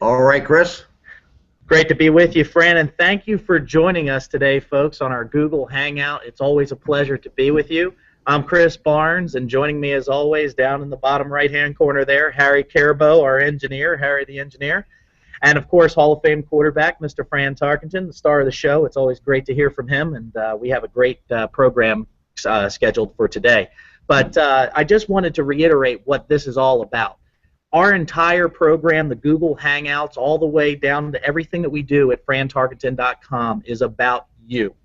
All right, Chris. Great to be with you, Fran, and thank you for joining us today, folks, on our Google Hangout. It's always a pleasure to be with you. I'm Chris Barnes, and joining me, as always, down in the bottom right-hand corner there, Harry Carabo, our engineer, Harry the engineer, and, of course, Hall of Fame quarterback, Mr. Fran Tarkenton, the star of the show. It's always great to hear from him, and we have a great program scheduled for today. But I just wanted to reiterate what this is all about. Our entire program, the Google Hangouts, all the way down to everything that we do at frantarkenton.com is about you.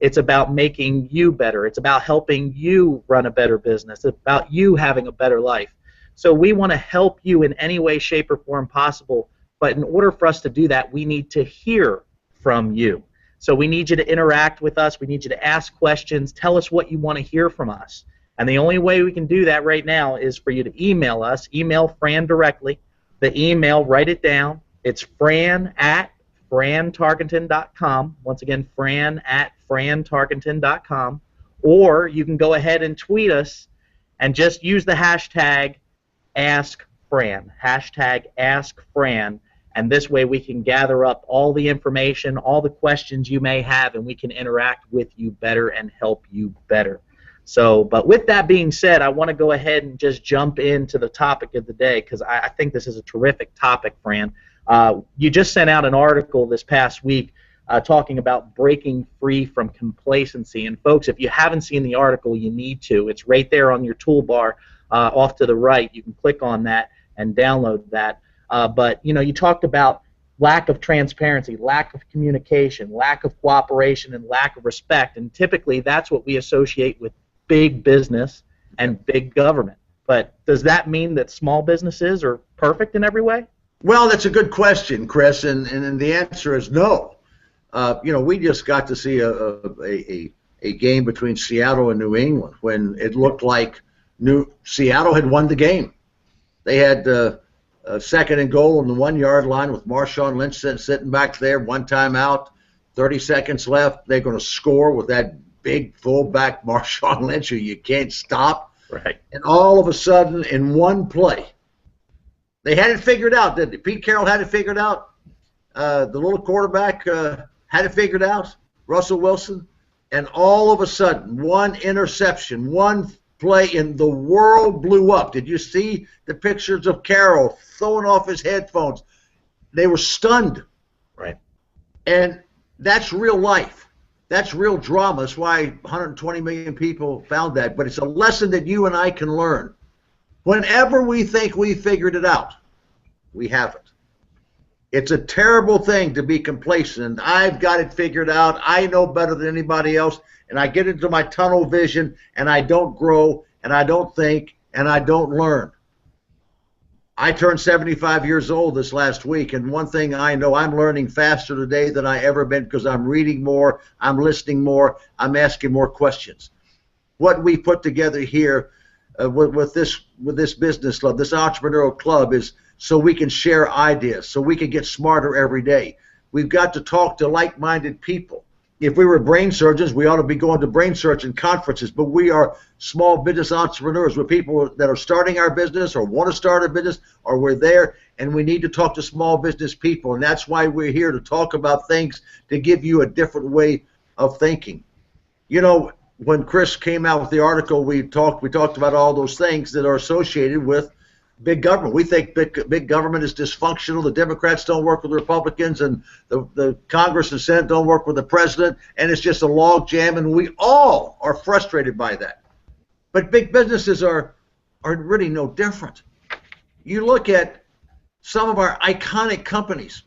It's about making you better. It's about helping you run a better business. It's about you having a better life. So we want to help you in any way, shape, or form possible. But in order for us to do that, we need to hear from you. So we need you to interact with us. We need you to ask questions. Tell us what you want to hear from us. And the only way we can do that right now is for you to email us. Email Fran directly. The email, write it down. It's fran@frantarkenton.com. Once again, fran@frantarkenton.com. Or you can go ahead and tweet us and just use the hashtag AskFran. Hashtag AskFran. And this way we can gather up all the information, all the questions you may have, and we can interact with you better and help you better. So, but with that being said, I want to go ahead and just jump into the topic of the day because I think this is a terrific topic, Fran. You just sent out an article this past week talking about breaking free from complacency. And folks, if you haven't seen the article, you need to. It's right there on your toolbar off to the right. You can click on that and download that. But, you know, you talked about lack of transparency, lack of communication, lack of cooperation, and lack of respect. And typically that's what we associate with big business and big government. But does that mean that small businesses are perfect in every way? Well, that's a good question, Chris, and the answer is no. You know, we just got to see a game between Seattle and New England when it looked like Seattle had won the game. They had a second and goal on the 1-yard line with Marshawn Lynch sitting back there, one timeout, 30 seconds left. They're going to score with that big fullback Marshawn Lynch who you can't stop. Right. And all of a sudden, in one play, they had it figured out, didn't they? Pete Carroll had it figured out. The little quarterback had it figured out, Russell Wilson. And all of a sudden, one interception, one play, and the world blew up. Did you see the pictures of Carroll throwing off his headphones? They were stunned. Right. And that's real life. That's real drama. That's why 120 million people found that. But it's a lesson that you and I can learn. Whenever we think we figured it out, we haven't. It's a terrible thing to be complacent. I've got it figured out. I know better than anybody else. And I get into my tunnel vision, and I don't grow, and I don't think, and I don't learn. I turned 75 years old this last week, and one thing I know, I'm learning faster today than I ever been because I'm reading more, I'm listening more, I'm asking more questions. What we put together here with this business club, this entrepreneurial club, is so we can share ideas, so we can get smarter every day. We've got to talk to like-minded people. If we were brain surgeons, we ought to be going to brain surgeon conferences, but we are small business entrepreneurs. We're people that are starting our business or want to start a business, or we're there, and we need to talk to small business people, and that's why we're here to talk about things to give you a different way of thinking. You know, when Chris came out with the article, we talked about all those things that are associated with big government. We think big government is dysfunctional. The Democrats don't work with the Republicans, and the Congress and Senate don't work with the president, and it's just a log jam, and we all are frustrated by that. But big businesses are really no different. You look at some of our iconic companies,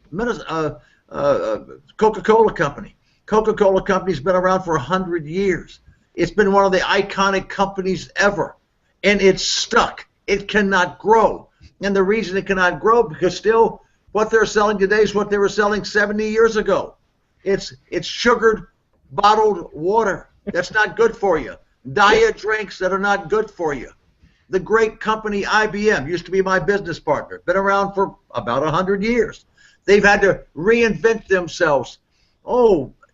Coca-Cola Company. Coca-Cola Company's been around for 100 years. It's been one of the iconic companies ever, and it's stuck. It cannot grow. And the reason it cannot grow because still what they're selling today is what they were selling 70 years ago. It's sugared bottled water. That's not good for you. Diet drinks that are not good for you. The great company IBM used to be my business partner. Been around for about 100 years. They've had to reinvent themselves,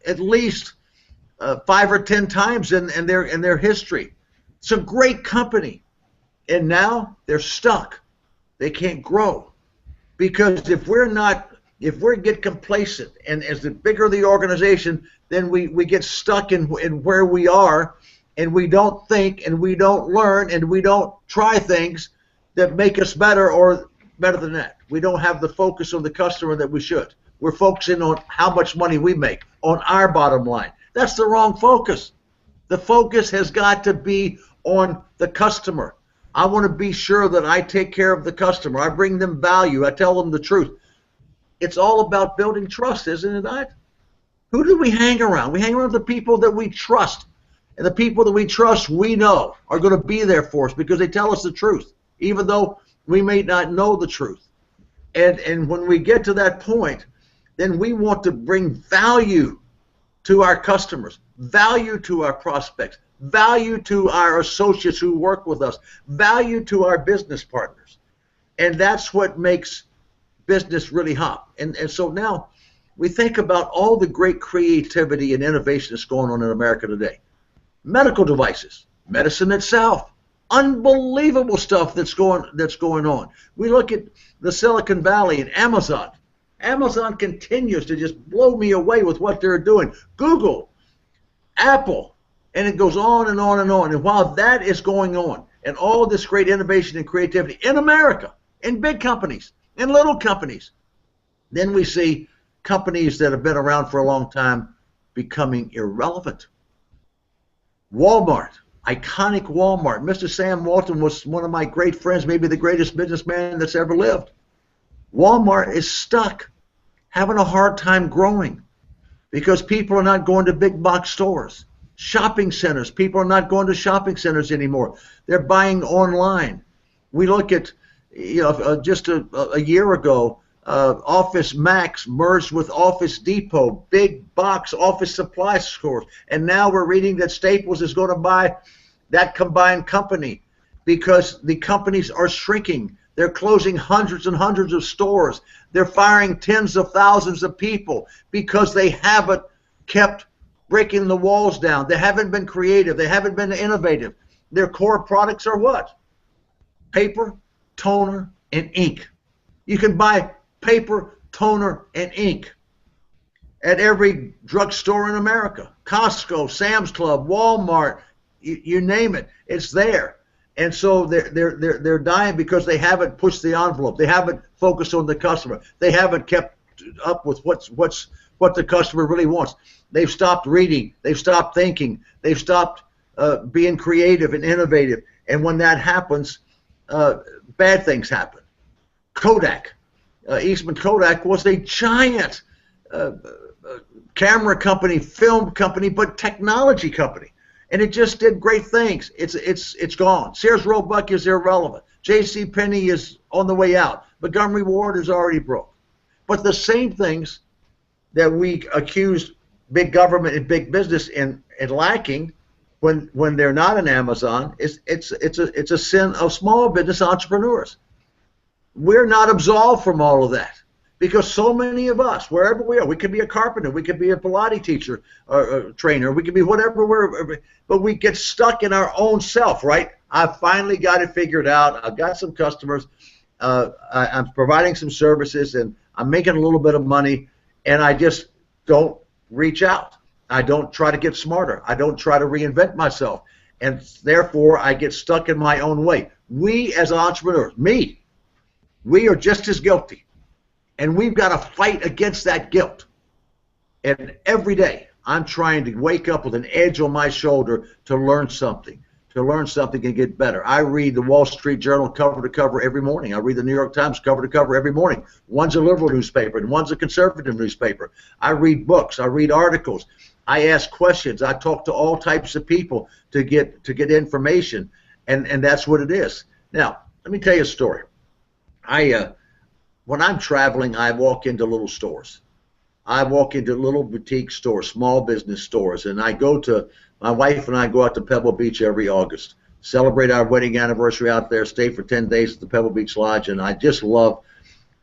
at least 5 or 10 times in their history. It's a great company. And now they're stuck. They can't grow. Because if we get complacent, and as the bigger the organization, then we get stuck in where we are, and we don't think, and we don't learn, and we don't try things that make us better, or better than that. We don't have the focus on the customer that we should. We're focusing on how much money we make, on our bottom line. That's the wrong focus. The focus has got to be on the customer. I want to be sure that I take care of the customer. I bring them value. I tell them the truth. It's all about building trust, isn't it not? Who do we hang around? We hang around the people that we trust. And the people that we trust, we know, are going to be there for us because they tell us the truth, even though we may not know the truth. And when we get to that point, then we want to bring value to our customers, value to our prospects, value to our associates who work with us, value to our business partners. And that's what makes business really hot. And so now we think about all the great creativity and innovation that's going on in America today. Medical devices, medicine itself, unbelievable stuff that's going on. We look at the Silicon Valley and Amazon. Amazon continues to just blow me away with what they're doing. Google, Apple, and it goes on and on and on. And while that is going on, and all this great innovation and creativity in America, in big companies, in little companies, then we see companies that have been around for a long time becoming irrelevant. Walmart, iconic Walmart. Mr. Sam Walton was one of my great friends, maybe the greatest businessman that's ever lived. Walmart is stuck, having a hard time growing because people are not going to big box stores. Shopping centers, people are not going to shopping centers anymore. They're buying online. We look at, just a year ago, Office Max merged with Office Depot, big box office supply stores. And now we're reading that Staples is going to buy that combined company because the companies are shrinking. They're closing hundreds and hundreds of stores. They're firing tens of thousands of people because they haven't kept breaking the walls down. They haven't been creative. They haven't been innovative. Their core products are what? Paper, toner, and ink. You can buy paper, toner, and ink at every drugstore in America. Costco, Sam's Club, Walmart, you name it, it's there. And so they're dying because they haven't pushed the envelope. They haven't focused on the customer. They haven't kept up with what the customer really wants. They've stopped reading. They've stopped thinking. They've stopped being creative and innovative. And when that happens, bad things happen. Kodak, Eastman Kodak was a giant camera company, film company, but technology company. And it just did great things. It's gone. Sears Roebuck is irrelevant. J.C. Penney is on the way out. Montgomery Ward is already broke. But the same things that we accuse big government and big business in lacking when they're not in Amazon, it's a sin of small business entrepreneurs. We're not absolved from all of that because so many of us, wherever we are, we could be a carpenter, we could be a Pilates teacher or trainer, we could be whatever but we get stuck in our own self, right? I've finally got it figured out. I've got some customers. I'm providing some services, and I'm making a little bit of money, and I just don't reach out. I don't try to get smarter. I don't try to reinvent myself, and therefore I get stuck in my own way. We as entrepreneurs, we are just as guilty, and we've got to fight against that guilt. And every day I'm trying to wake up with an edge on my shoulder to learn something and get better. I read the Wall Street Journal cover to cover every morning. I read the New York Times cover to cover every morning. One's a liberal newspaper and one's a conservative newspaper. I read books. I read articles. I ask questions. I talk to all types of people to get information, and that's what it is. Now, let me tell you a story. When I'm traveling, I walk into little stores. I walk into little boutique stores, small business stores, and my wife and I go out to Pebble Beach every August, celebrate our wedding anniversary out there, stay for 10 days at the Pebble Beach Lodge, and I just love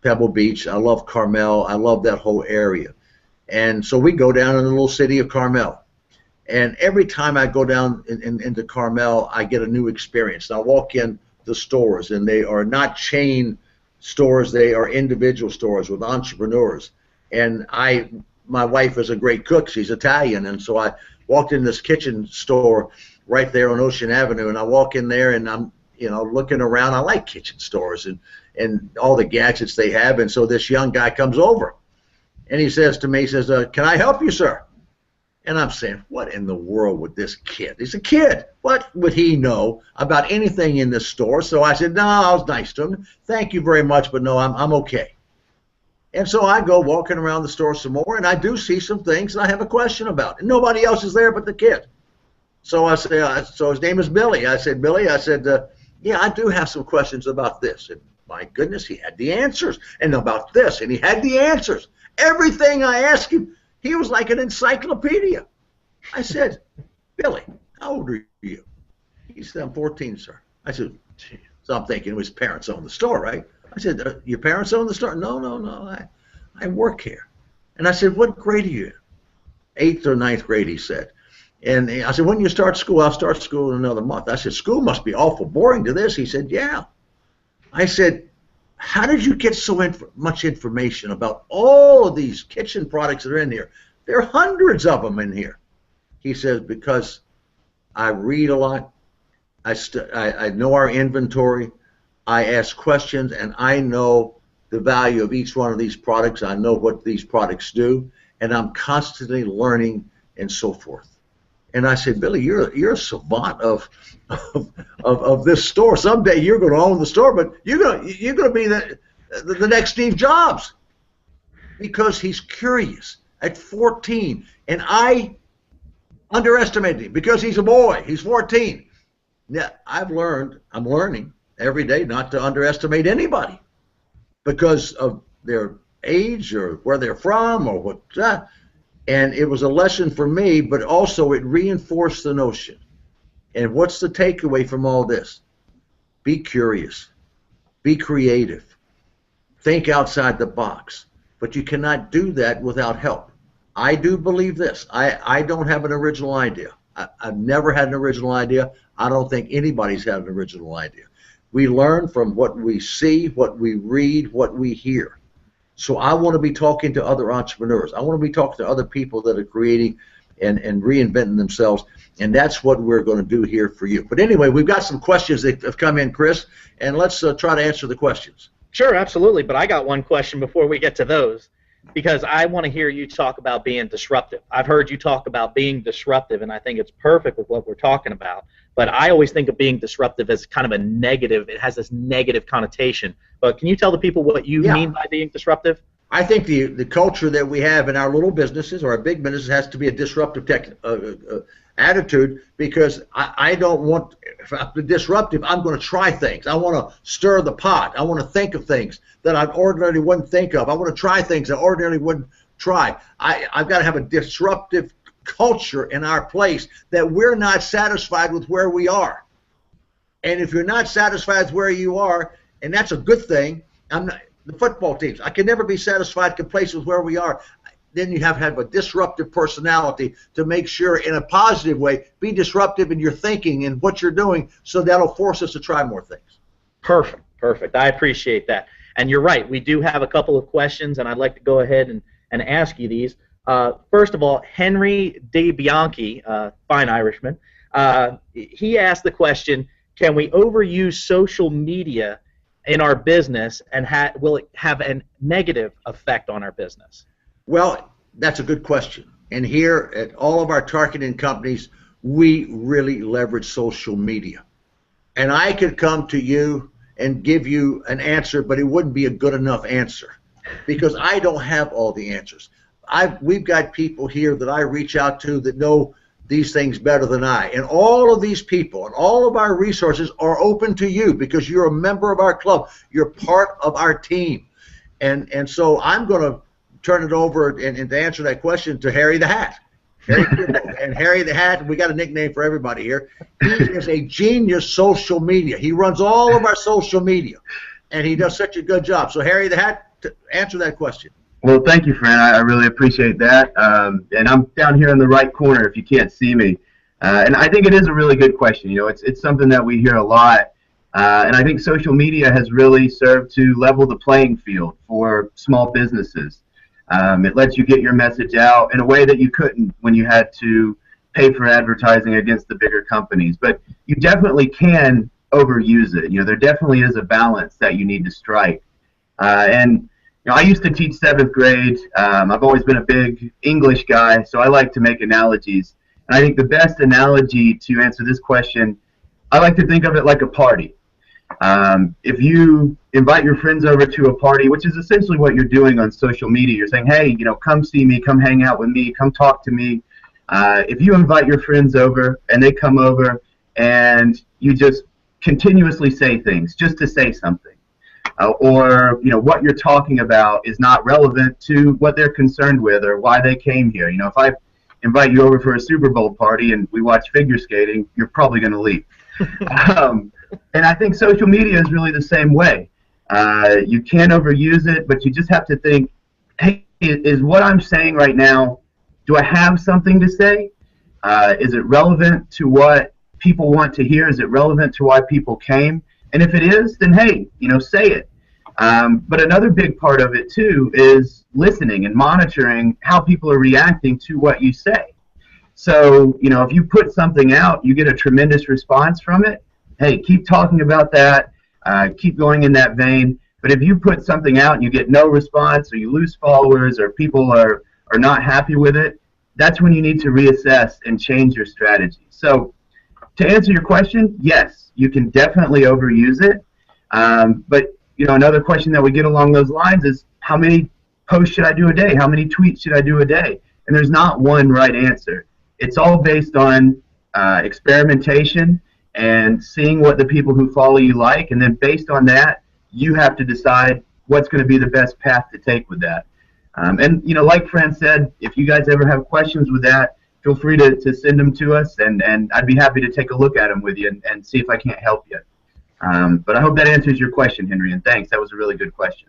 Pebble Beach. I love Carmel. I love that whole area. And so we go down in the little city of Carmel. And every time I go down into Carmel, I get a new experience. And I walk in the stores, and they are not chain stores. They are individual stores with entrepreneurs. And my wife is a great cook. She's Italian. And so I walked in this kitchen store right there on Ocean Avenue, and I walk in there and I'm, looking around. I like kitchen stores and all the gadgets they have. And so this young guy comes over and he says to me, he says, can I help you, sir? And I'm saying, what in the world would this kid? He's a kid. What would he know about anything in this store? So I said, no, I was nice to him. Thank you very much, but no, I'm okay. And so I go walking around the store some more, and I do see some things, and I have a question about. And nobody else is there but the kid. So I say, so his name is Billy. I said, Billy, yeah, I do have some questions about this. And my goodness, he had the answers. And about this, and he had the answers. Everything I asked him, he was like an encyclopedia. I said, Billy, how old are you? He said, I'm 14, sir. I said, gee. So I'm thinking his parents own the store, right? I said, your parents own the store? No, I work here. And I said, what grade are you in? 8th or 9th grade, he said. And I said, when you start school? I'll start school in another month. I said, school must be awful boring to this. He said, yeah. I said, how did you get so much information about all of these kitchen products that are in here? There are hundreds of them in here. He says, because I read a lot. I know our inventory. I ask questions, and I know the value of each one of these products. I know what these products do, and I'm constantly learning and so forth. And I said, Billy, you're a savant of this store. Someday you're going to own the store, but you're going to be the next Steve Jobs, because he's curious at 14, and I underestimated him because he's a boy. He's 14. Now I'm learning every day not to underestimate anybody because of their age or where they're from or what. And it was a lesson for me, but also it reinforced the notion. And what's the takeaway from all this? Be curious. Be creative. Think outside the box. But you cannot do that without help. I do believe this. I don't have an original idea. I've never had an original idea. I don't think anybody's had an original idea. We learn from what we see, what we read, what we hear. So I want to be talking to other entrepreneurs. I want to be talking to other people that are creating and reinventing themselves, and that's what we're going to do here for you. But anyway, we've got some questions that have come in, Chris, and let's try to answer the questions. Sure, absolutely, but I got one question before we get to those, because I want to hear you talk about being disruptive. I've heard you talk about being disruptive, and I think it's perfect with what we're talking about. But I always think of being disruptive as kind of a negative. It has this negative connotation. But can you tell the people what you mean by being disruptive? I think the culture that we have in our little businesses or our big businesses has to be a disruptive attitude, because I don't want, if I'm disruptive, I'm going to try things. I want to stir the pot. I want to think of things that I ordinarily wouldn't think of. I want to try things I ordinarily wouldn't try. I've got to have a disruptive culture in our place that we're not satisfied with where we are. And if you're not satisfied with where you are, and that's a good thing, the football teams, I can never be satisfied, complacent with where we are. Then you have to have a disruptive personality to make sure, in a positive way, be disruptive in your thinking and what you're doing, so that'll force us to try more things. Perfect, perfect. I appreciate that. And you're right, we do have a couple of questions, and I'd like to go ahead and ask you these. First of all, Henry DeBianchi, fine Irishman, he asked the question, can we overuse social media in our business, and will it have a negative effect on our business? Well, that's a good question. And here at all of our targeting companies, we really leverage social media. And I could come to you and give you an answer, but it wouldn't be a good enough answer, because I don't have all the answers. We've got people here that I reach out to that know these things better than I. And all of these people and all of our resources are open to you because you're a member of our club. You're part of our team. And so I'm going to turn it over and to answer that question to Harry the Hat. And Harry the Hat, we got a nickname for everybody here. He is a genius social media. He runs all of our social media, and he does such a good job. So Harry the Hat, to answer that question. Well, thank you, Fran. I really appreciate that. And I'm down here in the right corner if you can't see me. And I think it is a really good question. You know, it's something that we hear a lot. And I think social media has really served to level the playing field for small businesses. It lets you get your message out in a way that you couldn't when you had to pay for advertising against the bigger companies. But you definitely can overuse it. There definitely is a balance that you need to strike. And I used to teach 7th grade. I've always been a big English guy, so I like to make analogies. And I think the best analogy to answer this question, I like to think of it like a party. If you invite your friends over to a party, which is essentially what you're doing on social media, you're saying, hey, come see me, come hang out with me, come talk to me. If you invite your friends over and they come over and you just continuously say things just to say something, or what you're talking about is not relevant to what they're concerned with or why they came here. If I invite you over for a Super Bowl party and we watch figure skating, you're probably going to leave. And I think social media is really the same way. You can't overuse it, but you just have to think, hey, is what I'm saying right now, do I have something to say? Is it relevant to what people want to hear? Is it relevant to why people came? And if it is, then hey, say it. But another big part of it too is listening and monitoring how people are reacting to what you say. So, if you put something out, you get a tremendous response from it. Hey, keep talking about that. Keep going in that vein. But if you put something out and you get no response, or you lose followers, or people are not happy with it, that's when you need to reassess and change your strategy. So to answer your question, yes, you can definitely overuse it. But another question that we get along those lines is, how many posts should I do a day? How many tweets should I do a day? And there's not one right answer. It's all based on experimentation and seeing what the people who follow you like, and then based on that, you have to decide what's going to be the best path to take with that. And like Fran said, if you guys ever have questions with that, feel free to send them to us, and I'd be happy to take a look at them with you and see if I can't help you. But I hope that answers your question, Henry, and thanks. That was a really good question.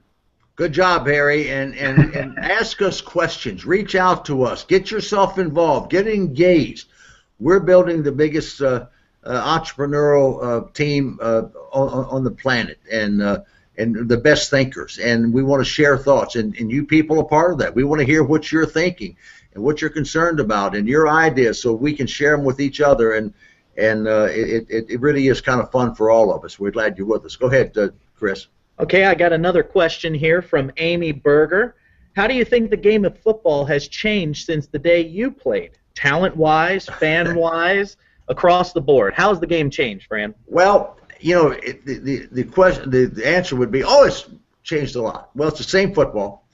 Good job, Harry, and ask us questions. Reach out to us. Get yourself involved. Get engaged. We're building the biggest entrepreneurial team on the planet, and the best thinkers, and we want to share thoughts, and you people are part of that. We want to hear what you're thinking and what you're concerned about and your ideas, so we can share them with each other, and it really is kind of fun for all of us. We're glad you're with us. Go ahead, Chris. Okay, I got another question here from Amy Berger. How do you think the game of football has changed since the day you played? Talent-wise, fan-wise, across the board. How has the game changed, Fran? Well, the answer would be, it's changed a lot. Well, it's the same football,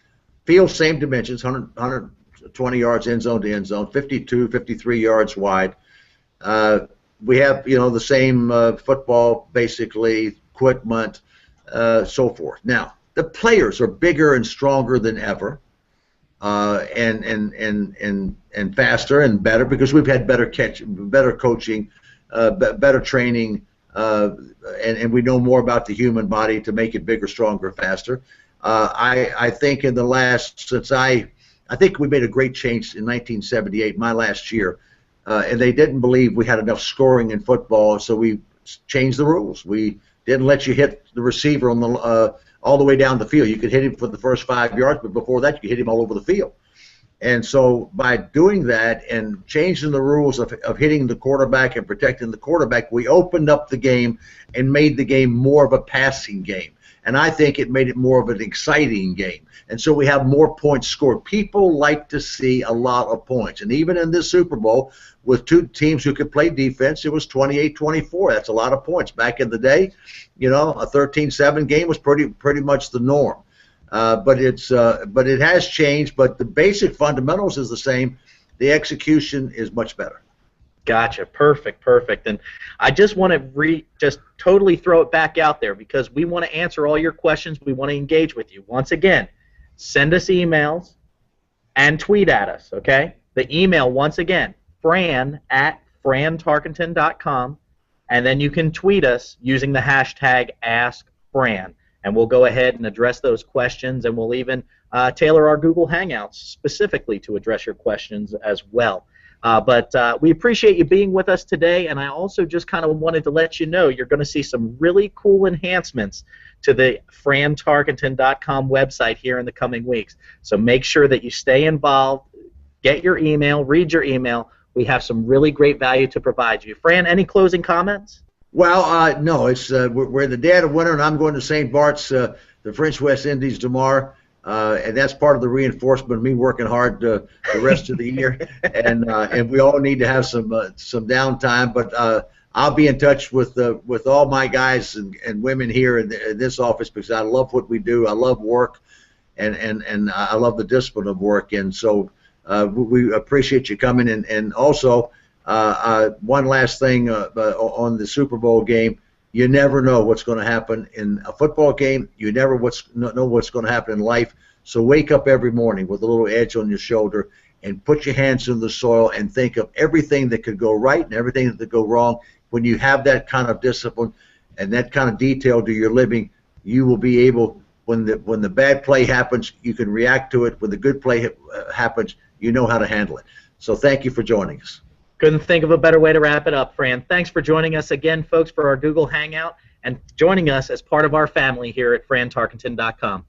field, same dimensions, 120 yards end zone to end zone, 52, 53 yards wide. We have, the same football, basically, equipment, so forth. Now, the players are bigger and stronger than ever, and faster and better, because we've had better coaching, better training, and we know more about the human body to make it bigger, stronger, faster. I think in the last, I think we made a great change in 1978, my last year, and they didn't believe we had enough scoring in football, so we changed the rules. We didn't let you hit the receiver on the all the way down the field. You could hit him for the first 5 yards, but before that, you could hit him all over the field. And so by doing that and changing the rules of hitting the quarterback and protecting the quarterback, we opened up the game and made the game more of a passing game. And I think it made it more of an exciting game. And so we have more points scored. People like to see a lot of points. And even in this Super Bowl, with two teams who could play defense, it was 28-24. That's a lot of points. Back in the day, a 13-7 game was pretty much the norm. But it has changed. But the basic fundamentals is the same. The execution is much better. Gotcha. Perfect. And I just want to just totally throw it back out there, because we want to answer all your questions. We want to engage with you. Once again, send us emails and tweet at us, okay? The email, once again, fran@frantarkenton.com, and then you can tweet us using the hashtag AskFran, and we'll go ahead and address those questions, and we'll even tailor our Google Hangouts specifically to address your questions as well. But we appreciate you being with us today, and I also just kind of wanted to let you know you're going to see some really cool enhancements to the frantarkenton.com website here in the coming weeks. So make sure that you stay involved, get your email, read your email. We have some really great value to provide you. Fran, any closing comments? Well, no, it's we're the dead of winter, and I'm going to St. Bart's, the French West Indies tomorrow, and that's part of the reinforcement of me working hard the rest of the year, and we all need to have some downtime. But I'll be in touch with all my guys and women here in this office because I love what we do. I love work, and I love the discipline of work, and so we appreciate you coming. And also, one last thing on the Super Bowl game. You never know what's going to happen in a football game. You never know what's going to happen in life. So wake up every morning with a little edge on your shoulder and put your hands in the soil and think of everything that could go right and everything that could go wrong. When you have that kind of discipline and that kind of detail to your living, you will be able, when the bad play happens, you can react to it. When the good play happens, you know how to handle it. So thank you for joining us. Couldn't think of a better way to wrap it up, Fran. Thanks for joining us again, folks, for our Google Hangout and joining us as part of our family here at frantarkenton.com.